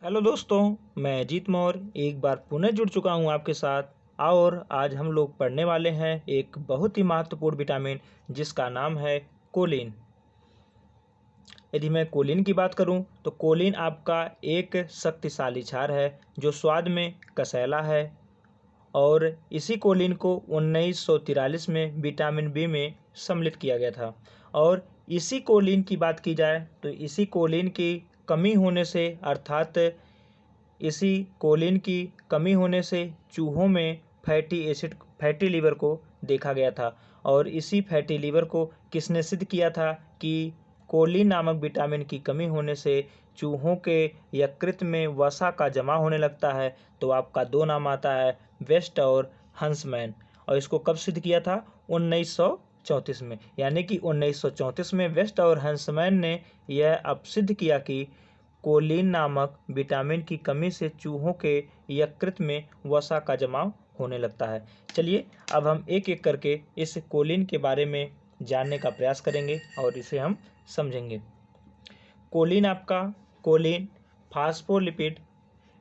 Hello दोस्तों, मैं अजीत मौर्य एक बार पुनः जुड़ चुका हूं आपके साथ। और आज हम लोग पढ़ने वाले हैं एक बहुत ही महत्वपूर्ण विटामिन जिसका नाम है कोलिन। यदि मैं कोलिन की बात करूं तो कोलिन आपका एक शक्तिशाली क्षार है जो स्वाद में कसैला है। और इसी कोलिन को 1943 में विटामिन बी में सम्मिलित किया गया था। और इसी कोलिन की बात की जाए तो इसी कोलिन की कमी होने से अर्थात इसी कोलिन की कमी होने से चूहों में फैटी लीवर को देखा गया था। और इसी फैटी लीवर को किसने सिद्ध किया था कि कोलिन नामक विटामिन की कमी होने से चूहों के यकृत में वसा का जमा होने लगता है। तो आपका दो नाम आता है, वेस्ट और हंसमैन। और इसको कब सिद्ध किया था? 1934 में। यानी कि 1934 में वेस्ट और हंसमैन ने यह अब सिद्ध किया कि कोलिन नामक विटामिन की कमी से चूहों के यकृत में वसा का जमाव होने लगता है। चलिए अब हम एक एक करके इस कोलिन के बारे में जानने का प्रयास करेंगे और इसे हम समझेंगे। कोलिन फास्फोलिपिड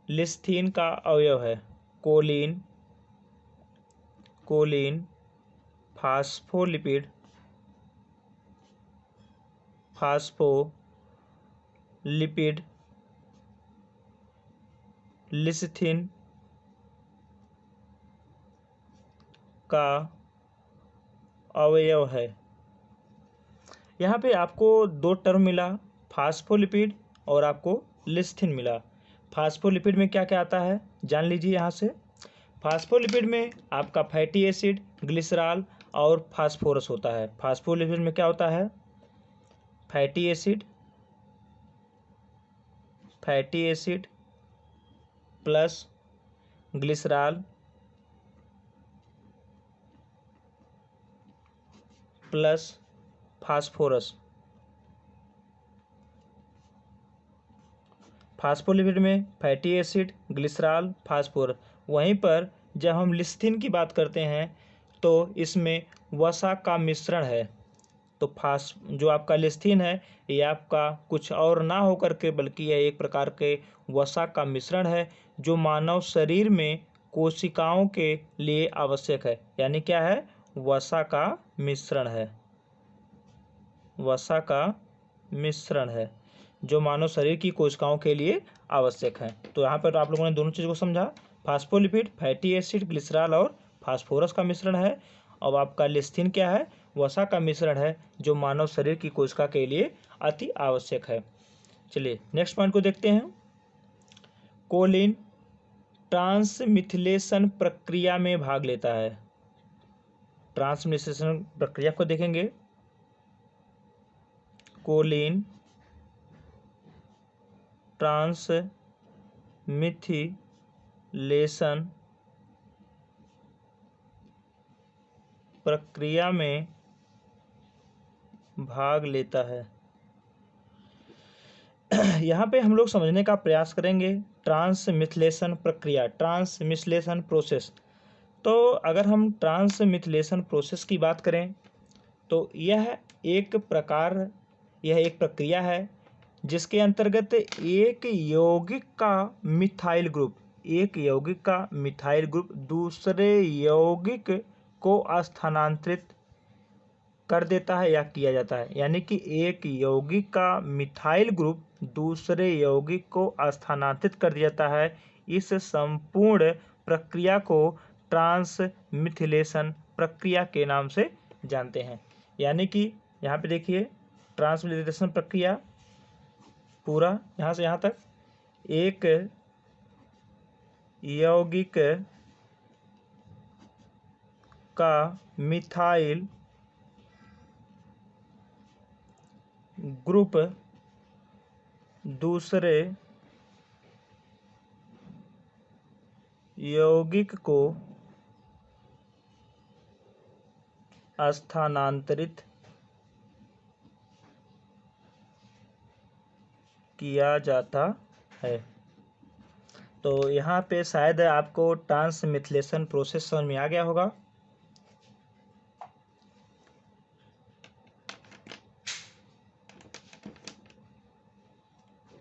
लिस्थीन का अवयव है। कोलिन फास्फोलिपिड लिस्थीन का अवयव है। यहाँ पे आपको दो टर्म मिला, फास्फोलिपिड और आपको लिस्थीन मिला। फास्फोलिपिड में क्या क्या आता है जान लीजिए। यहाँ से फास्फोलिपिड में आपका फैटी एसिड, ग्लिसरॉल और फास्फोरस होता है। फास्फोलिपिड में क्या होता है? Fatty acid plus glycerol plus phosphorus. Phospholipid में फैटी एसिड, ग्लिसरॉल, फास्फोरस। वहीं पर जब हम लिस्थीन की बात करते हैं तो इसमें वसा का मिश्रण है। तो जो आपका लिस्थीन है ये आपका कुछ और ना होकर के बल्कि यह एक प्रकार के वसा का मिश्रण है जो मानव शरीर में कोशिकाओं के लिए आवश्यक है। यानी क्या है? वसा का मिश्रण है। वसा का मिश्रण है जो मानव शरीर की कोशिकाओं के लिए आवश्यक है। तो यहाँ पर आप लोगों ने दोनों चीज़ को समझा। फास्फोलिपिड फैटी एसिड, ग्लिसरॉल और फास्फोरस का मिश्रण है। और आपका लिस्थीन क्या है? वसा का मिश्रण है जो मानव शरीर की कोशिका के लिए अति आवश्यक है। चलिए नेक्स्ट पॉइंट को देखते हैं। कोलिन ट्रांसमिथिलेशन प्रक्रिया में भाग लेता है। ट्रांसमिथिलेशन प्रक्रिया को देखेंगे। कोलिन ट्रांसमिथिलेशन प्रक्रिया में भाग लेता है। यहाँ पे हम लोग समझने का प्रयास करेंगे ट्रांसमिथिलेशन प्रक्रिया, ट्रांसमिथिलेशन प्रोसेस। तो अगर हम ट्रांसमिथिलेशन प्रोसेस की बात करें तो यह एक प्रक्रिया है जिसके अंतर्गत एक यौगिक का मिथाइल ग्रुप दूसरे यौगिक को स्थानांतरित कर देता है या किया जाता है। यानी कि एक यौगिक का मिथाइल ग्रुप दूसरे यौगिक को स्थानांतरित कर दिया जाता है। इस संपूर्ण प्रक्रिया को ट्रांसमिथिलेशन प्रक्रिया के नाम से जानते हैं। यानी कि यहाँ पे देखिए ट्रांसमिथिलेशन प्रक्रिया पूरा यहाँ से यहाँ तक एक यौगिक का मिथाइल ग्रुप दूसरे यौगिक को स्थानांतरित किया जाता है। तो यहाँ पे शायद आपको ट्रांसमिथिलेशन प्रोसेस समझ में आ गया होगा।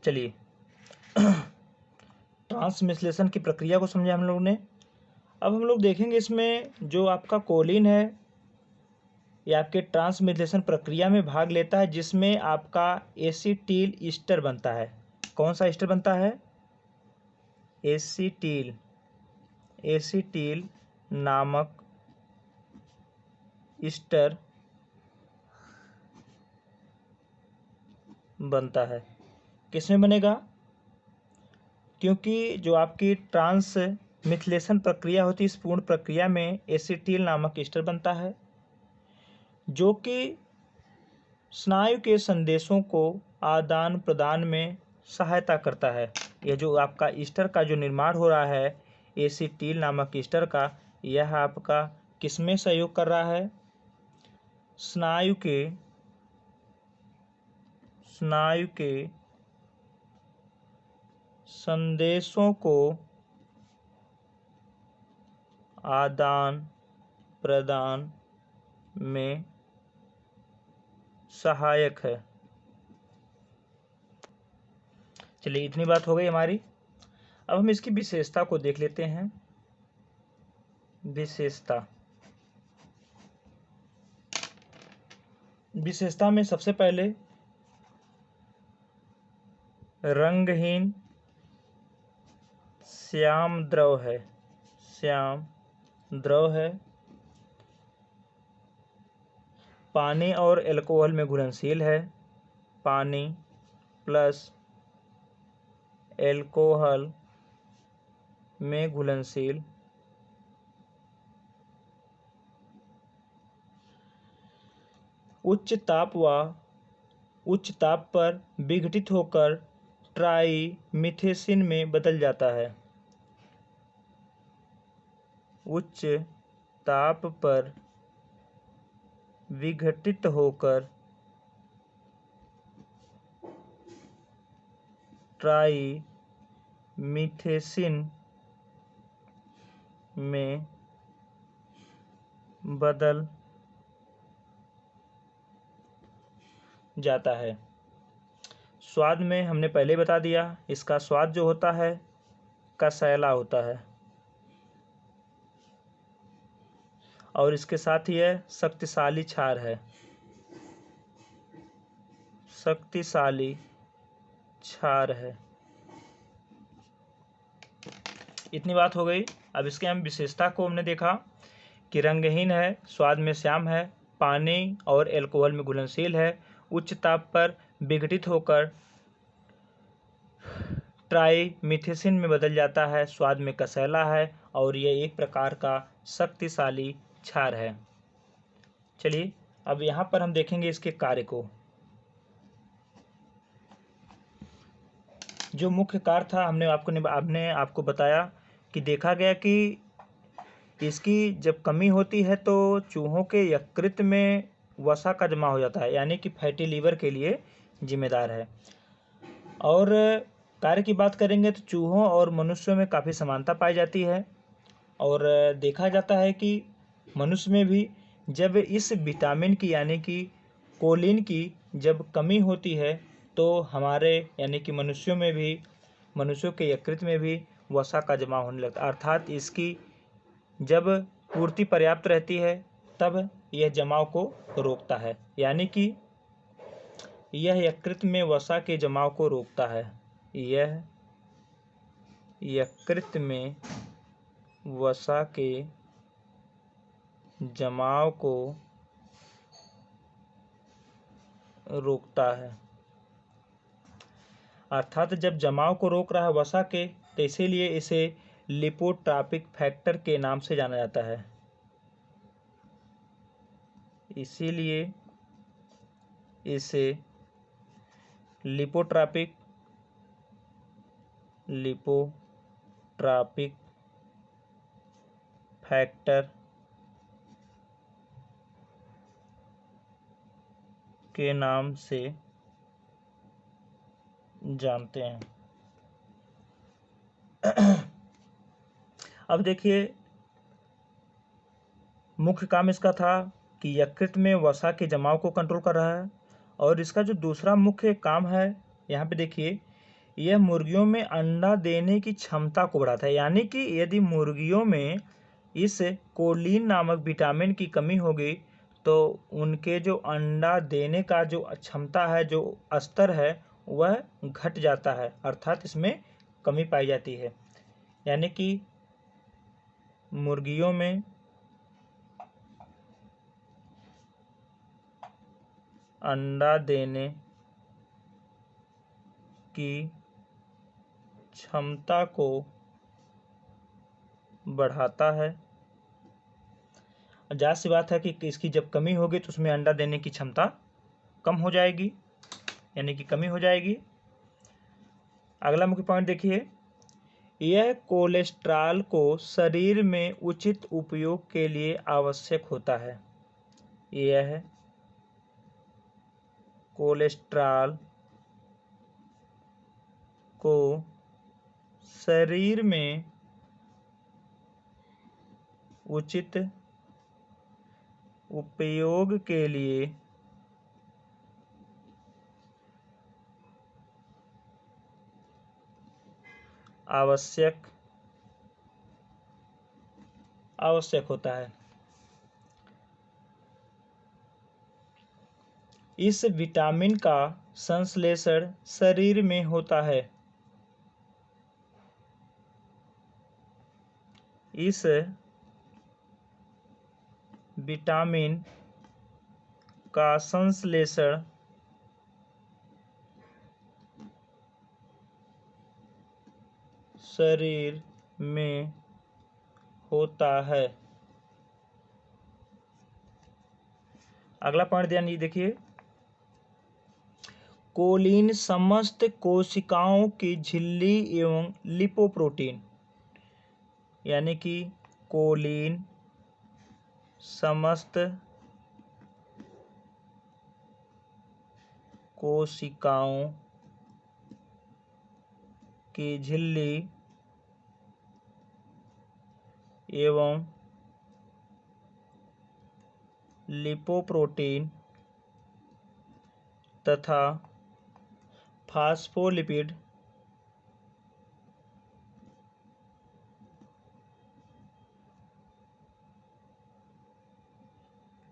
चलिए ट्रांसमिश्लेषण की प्रक्रिया को समझा हम लोग ने। अब हम लोग देखेंगे इसमें जो आपका कोलिन है ये आपके ट्रांसमिश्लेषण प्रक्रिया में भाग लेता है, जिसमें आपका एसिटिल ईस्टर बनता है। कौन सा ईस्टर बनता है? एसिटिल नामक ईस्टर बनता है। किसमें बनेगा? क्योंकि जो आपकी ट्रांसमिश्लेषण प्रक्रिया होती है, इस पूर्ण प्रक्रिया में एसिटिल नामक ईस्टर बनता है, जो कि स्नायु के संदेशों को आदान प्रदान में सहायता करता है। यह जो आपका ईस्टर का जो निर्माण हो रहा है एसिटिल नामक ईस्टर का, यह आपका किसमें सहयोग कर रहा है? स्नायु के संदेशों को आदान प्रदान में सहायक है। चलिए, इतनी बात हो गई हमारी। अब हम इसकी विशेषता को देख लेते हैं। विशेषता में सबसे पहले रंगहीन श्याम द्रव है, पानी और एल्कोहल में घुलनशील है, पानी प्लस एल्कोहल में घुलनशील, उच्च ताप पर विघटित होकर ट्राइमीथेसिन में बदल जाता है। उच्च ताप पर विघटित होकर ट्राइमीथेसिन में बदल जाता है। स्वाद में हमने पहले बता दिया, इसका स्वाद जो होता है कसैला होता है, और इसके साथ ही यह शक्तिशाली क्षार है। इतनी बात हो गई। अब इसके हम विशेषता को हमने देखा कि रंगहीन है, स्वाद में श्याम है, पानी और एल्कोहल में घुलनशील है, उच्च ताप पर विघटित होकर ट्राइमीथेसिन में बदल जाता है, स्वाद में कसैला है, और यह एक प्रकार का शक्तिशाली क्षार है। चलिए, अब यहाँ पर हम देखेंगे इसके कार्य को। जो मुख्य कार्य था हमने आपको बताया कि देखा गया कि इसकी जब कमी होती है तो चूहों के यकृत में वसा का जमा हो जाता है, यानी कि फैटी लीवर के लिए जिम्मेदार है। और कार्य की बात करेंगे तो चूहों और मनुष्यों में काफ़ी समानता पाई जाती है, और देखा जाता है कि मनुष्य में भी जब इस विटामिन की यानी कि कोलिन की जब कमी होती है तो हमारे यानी कि मनुष्यों के यकृत में भी वसा का जमा होने लगता है, अर्थात इसकी जब पूर्ति पर्याप्त रहती है तब यह जमाव को रोकता है, यानी कि यह यकृत में वसा के जमाव को रोकता है। यह यकृत में वसा के जमाव को रोकता है, अर्थात जब जमाव को रोक रहा है वसा के, तो इसीलिए इसे लिपोट्रापिक फैक्टर के नाम से जाना जाता है। इसीलिए इसे लिपोट्रापिक फैक्टर के नाम से जानते हैं। अब देखिए, मुख्य काम इसका था कि यकृत में वसा के जमाव को कंट्रोल कर रहा है, और इसका जो दूसरा मुख्य काम है, यहाँ पे देखिए यह मुर्गियों में अंडा देने की क्षमता को बढ़ाता है। यानी कि यदि मुर्गियों में इस कोलिन नामक विटामिन की कमी होगी तो उनके जो अंडा देने का जो क्षमता है, जो स्तर है, वह घट जाता है, अर्थात इसमें कमी पाई जाती है। यानी कि मुर्गियों में अंडा देने की क्षमता को बढ़ाता है। जाहिर सी बात है कि इसकी जब कमी होगी तो उसमें अंडा देने की क्षमता कम हो जाएगी, यानी कि कमी हो जाएगी। अगला मुख्य पॉइंट देखिए, यह कोलेस्ट्रॉल को शरीर में उचित उपयोग के लिए आवश्यक होता है। यह कोलेस्ट्रॉल को शरीर में उचित उपयोग के लिए आवश्यक होता है। इस विटामिन का संश्लेषण शरीर में होता है। इस विटामिन का संश्लेषण शरीर में होता है। अगला पॉइंट ध्यान ये देखिए, कोलिन समस्त कोशिकाओं की झिल्ली एवं लिपोप्रोटीन, यानी कि कोलिन समस्त कोशिकाओं की झिल्ली एवं लिपोप्रोटीन तथा फास्फोलिपिड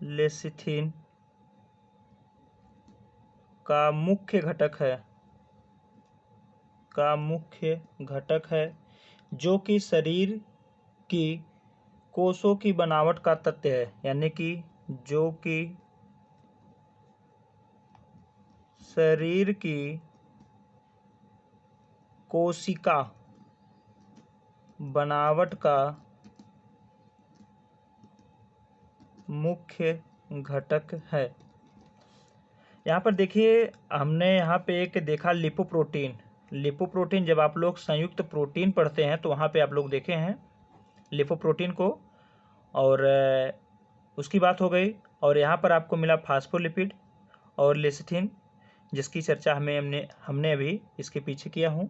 लेसिथिन का मुख्य घटक है, जो कि शरीर की कोषों की बनावट का तथ्य है। यानी कि जो कि शरीर की कोशिका बनावट का मुख्य घटक है। यहाँ पर देखिए, हमने यहाँ पे एक देखा लिपोप्रोटीन। जब आप लोग संयुक्त प्रोटीन पढ़ते हैं तो वहाँ पे आप लोग देखे हैं लिपोप्रोटीन को, और उसकी बात हो गई। और यहाँ पर आपको मिला फास्फोलिपिड और लेसिथिन, जिसकी चर्चा हमने अभी इसके पीछे किया हूँ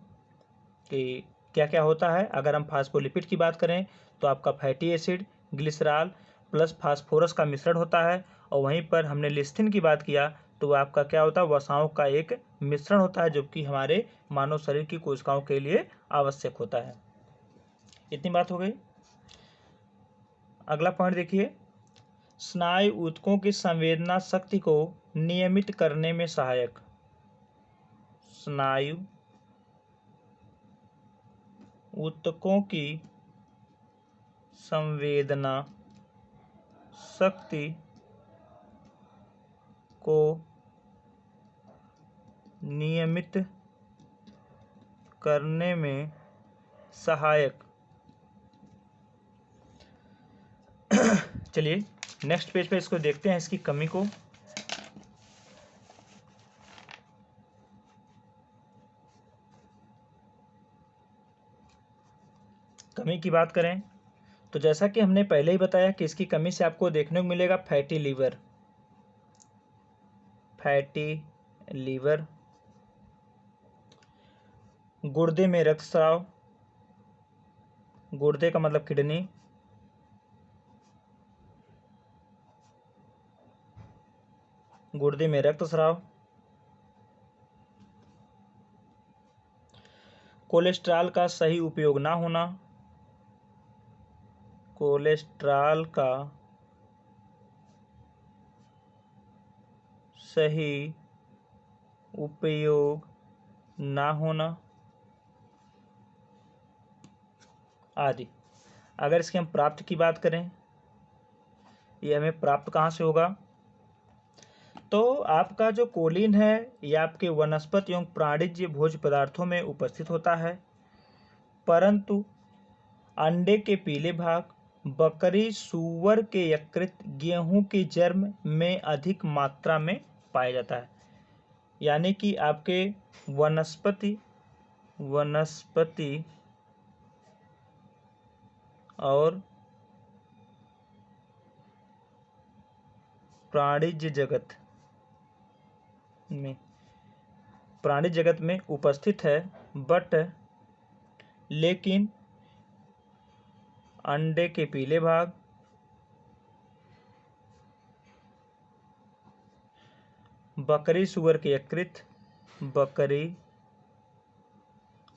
कि क्या क्या होता है। अगर हम फास्फोलिपिड की बात करें तो आपका fatty acid, glycerol plus phosphorus का मिश्रण होता है। और वहीं पर हमने लेसिथिन की बात किया तो वह आपका क्या होता है, वसाओं का एक मिश्रण होता है, जो कि हमारे मानव शरीर की कोशिकाओं के लिए आवश्यक होता है। इतनी बात हो गई। अगला पॉइंट देखिए, स्नायु ऊतकों की संवेदना शक्ति को नियमित करने में सहायक। स्नायु ऊतकों की संवेदना शक्ति को नियमित करने में सहायक। चलिए नेक्स्ट पेज पे इसको देखते हैं, इसकी कमी को। कमी की बात करें तो जैसा कि हमने पहले ही बताया कि इसकी कमी से आपको देखने को मिलेगा फैटी लीवर, गुर्दे में रक्तस्राव, गुर्दे का मतलब किडनी, गुर्दे में रक्तस्राव, कोलेस्ट्रॉल का सही उपयोग ना होना, कोलेस्ट्रॉल का सही उपयोग ना होना आदि। अगर इसके हम प्राप्त की बात करें, ये हमें प्राप्त कहाँ से होगा, तो आपका जो कोलिन है ये आपके वनस्पति एवं प्राणिज भोज्य पदार्थों में उपस्थित होता है, परंतु अंडे के पीले भाग, बकरी सूअर के यकृत, गेहूं के जर्म में अधिक मात्रा में पाया जाता है। यानी कि आपके वनस्पति और प्राणिज जगत में उपस्थित है, बट लेकिन अंडे के पीले भाग, बकरी सूअर के यकृत, बकरी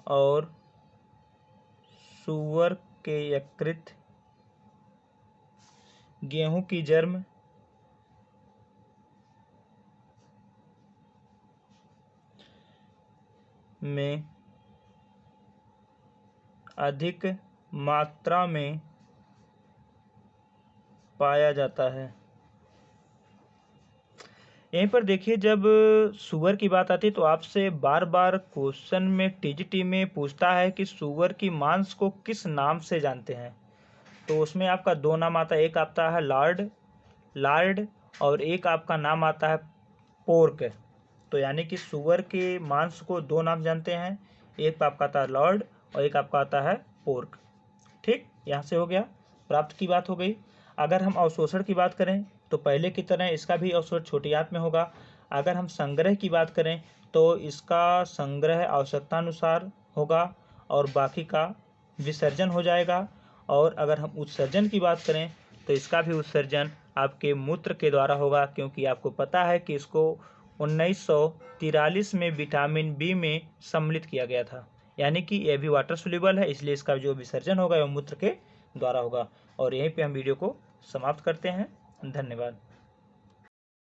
और सूअर के यकृत, गेहूं की जर्म में अधिक मात्रा में पाया जाता है। यहीं पर देखिए, जब सूअर की बात आती है तो आपसे बार बार क्वेश्चन में टीजीटी में पूछता है कि सूअर की मांस को किस नाम से जानते हैं। तो उसमें आपका दो नाम आता है, एक आता है लार्ड और एक आपका नाम आता है पोर्क। तो यानी कि सूअर के मांस को दो नाम जानते हैं, एक आपका आता है लॉर्ड और एक आपका आता है पोर्क। ठीक, यहाँ से हो गया, प्राप्त की बात हो गई। अगर हम अवशोषण की बात करें तो पहले की तरह इसका भी अवशोषण छोटी आंत में होगा। अगर हम संग्रह की बात करें तो इसका संग्रह आवश्यकतानुसार होगा और बाकी का विसर्जन हो जाएगा। और अगर हम उत्सर्जन की बात करें तो इसका भी उत्सर्जन आपके मूत्र के द्वारा होगा, क्योंकि आपको पता है कि इसको 1943 में विटामिन बी में सम्मिलित किया गया था। यानी कि यह भी वाटर सोल्यूबल है, इसलिए इसका जो विसर्जन होगा वह मूत्र के द्वारा होगा। और यहीं पे हम वीडियो को समाप्त करते हैं। धन्यवाद।